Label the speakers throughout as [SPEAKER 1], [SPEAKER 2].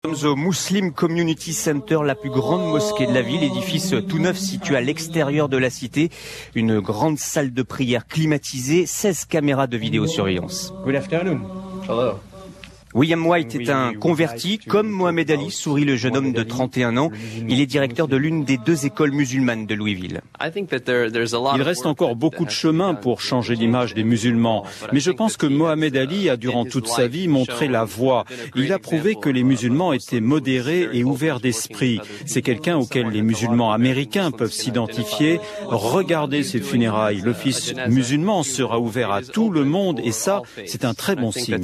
[SPEAKER 1] Nous sommes au Muslim Community Center, la plus grande mosquée de la ville, édifice tout neuf situé à l'extérieur de la cité. Une grande salle de prière climatisée, 16 caméras de vidéosurveillance.
[SPEAKER 2] Good afternoon. Hello.
[SPEAKER 1] William White est un converti, comme Mohamed Ali, sourit le jeune homme de 31 ans. Il est directeur de l'une des 2 écoles musulmanes de Louisville.
[SPEAKER 3] Il reste encore beaucoup de chemin pour changer l'image des musulmans. Mais je pense que Mohamed Ali a, durant toute sa vie, montré la voie. Il a prouvé que les musulmans étaient modérés et ouverts d'esprit. C'est quelqu'un auquel les musulmans américains peuvent s'identifier. Regardez ces funérailles. L'office musulman sera ouvert à tout le monde et ça, c'est un très bon signe.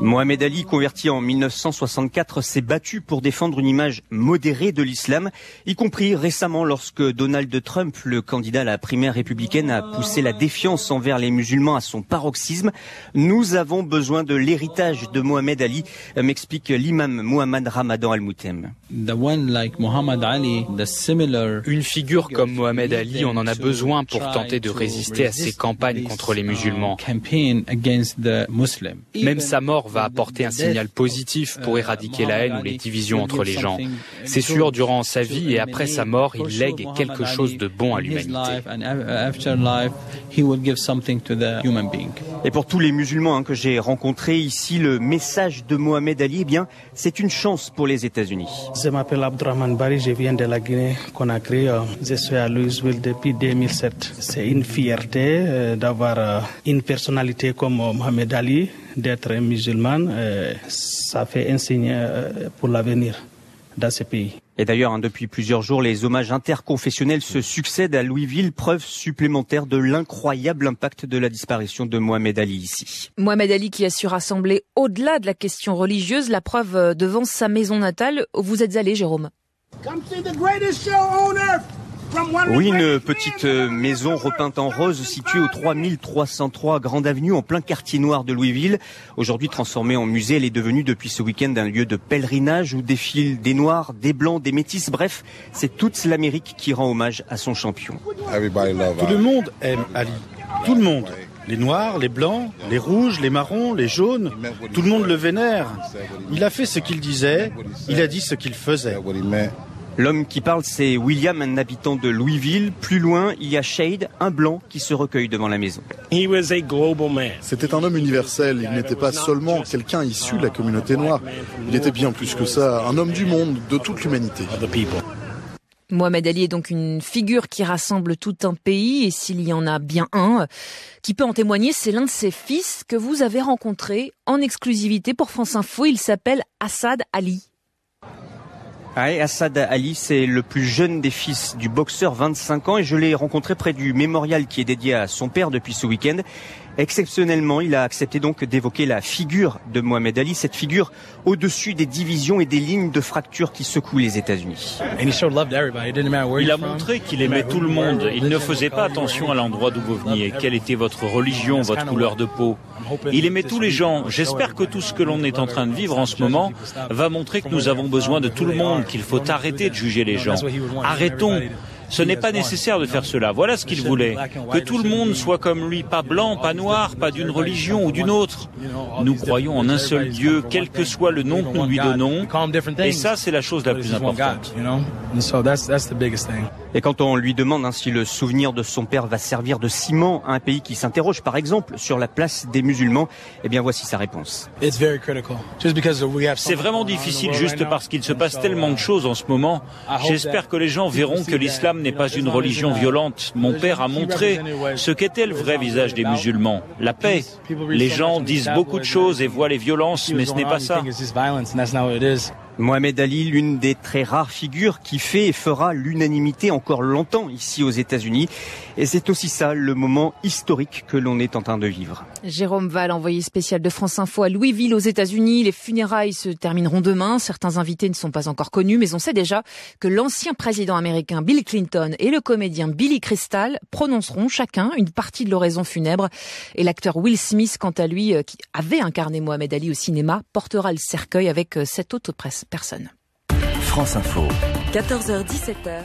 [SPEAKER 1] Mohamed Ali, converti en 1964, s'est battu pour défendre une image modérée de l'islam, y compris récemment lorsque Donald Trump, le candidat à la primaire républicaine, a poussé la défiance envers les musulmans à son paroxysme. Nous avons besoin de l'héritage de Mohamed Ali, m'explique l'imam Mohammad Ramadan Al-Moutem.
[SPEAKER 4] Une figure comme Mohamed Ali, on en a besoin pour tenter de résister à ces campagnes contre les musulmans. Même sa mort va apporter un signal positif pour éradiquer la haine ou les divisions entre les gens. C'est sûr, durant sa vie et après sa mort, il lègue quelque chose de bon à l'humanité.
[SPEAKER 1] Et pour tous les musulmans que j'ai rencontrés ici, le message de Mohamed Ali, c'est une chance pour les États-Unis.
[SPEAKER 5] Je m'appelle Abdourahmane Bari, je viens de la Guinée-Conakry. Je suis à Louisville depuis 2007. C'est une fierté d'avoir une personnalité comme Mohamed Ali, d'être un musulman. Ça fait un signe pour l'avenir dans ce pays.
[SPEAKER 1] Et d'ailleurs, depuis plusieurs jours, les hommages interconfessionnels se succèdent à Louisville, preuve supplémentaire de l'incroyable impact de la disparition de Mohamed Ali ici.
[SPEAKER 6] Mohamed Ali qui a su rassembler au-delà de la question religieuse, la preuve devant sa maison natale. Vous êtes allé, Jérôme?
[SPEAKER 1] Oui, une petite maison repeinte en rose située au 3303 Grande Avenue en plein quartier noir de Louisville. Aujourd'hui transformée en musée, elle est devenue depuis ce week-end un lieu de pèlerinage où défilent des Noirs, des Blancs, des Métis. Bref, c'est toute l'Amérique qui rend hommage à son champion.
[SPEAKER 7] Tout le monde aime Ali. Tout le monde. Les Noirs, les Blancs, les Rouges, les Marrons, les Jaunes. Tout le monde le vénère. Il a fait ce qu'il disait. Il a dit ce qu'il faisait.
[SPEAKER 1] L'homme qui parle, c'est William, un habitant de Louisville. Plus loin, il y a Shade, un blanc qui se recueille devant la maison.
[SPEAKER 8] C'était un homme universel. Il n'était pas seulement quelqu'un issu de la communauté noire. Il était bien plus que ça, un homme du monde, de toute l'humanité.
[SPEAKER 6] Mohamed Ali est donc une figure qui rassemble tout un pays, et s'il y en a bien un qui peut en témoigner, c'est l'un de ses fils que vous avez rencontré en exclusivité pour France Info. Il s'appelle Assad Ali.
[SPEAKER 1] Assad Ali, c'est le plus jeune des fils du boxeur, 25 ans, et je l'ai rencontré près du mémorial qui est dédié à son père depuis ce week-end. Exceptionnellement, il a accepté donc d'évoquer la figure de Mohamed Ali, cette figure au-dessus des divisions et des lignes de fracture qui secouent les États-Unis.
[SPEAKER 9] Il a montré qu'il aimait tout le monde. Il ne faisait pas attention à l'endroit d'où vous veniez, quelle était votre religion, votre couleur de peau. Il aimait tous les gens. J'espère que tout ce que l'on est en train de vivre en ce moment va montrer que nous avons besoin de tout le monde, qu'il faut arrêter de juger les gens. Arrêtons. Ce n'est pas nécessaire de faire cela. Voilà ce qu'il voulait. Que tout le monde soit comme lui, pas blanc, pas noir, pas d'une religion ou d'une autre. Nous croyons en un seul Dieu, quel que soit le nom que nous lui donnons. Et ça, c'est la chose la plus importante.
[SPEAKER 1] Et quand on lui demande si le souvenir de son père va servir de ciment à un pays qui s'interroge, par exemple, sur la place des musulmans, voici sa réponse.
[SPEAKER 9] C'est vraiment difficile juste parce qu'il se passe tellement de choses en ce moment. J'espère que les gens verront que l'islam n'est pas une religion violente. Mon père a montré ce qu'était le vrai visage des musulmans, la paix. Les gens disent beaucoup de choses et voient les violences, mais ce n'est pas ça.
[SPEAKER 1] Mohamed Ali, l'une des très rares figures qui fait et fera l'unanimité encore longtemps ici aux États-Unis. Et c'est aussi ça, le moment historique que l'on est en train de vivre.
[SPEAKER 6] Jérôme Val, envoyé spécial de France Info à Louisville, aux États-Unis. Les funérailles se termineront demain. Certains invités ne sont pas encore connus, mais on sait déjà que l'ancien président américain Bill Clinton et le comédien Billy Crystal prononceront chacun une partie de l'oraison funèbre. Et l'acteur Will Smith, quant à lui, qui avait incarné Mohamed Ali au cinéma, portera le cercueil avec 7 autres personnes.
[SPEAKER 10] France Info.
[SPEAKER 11] 14h-17h.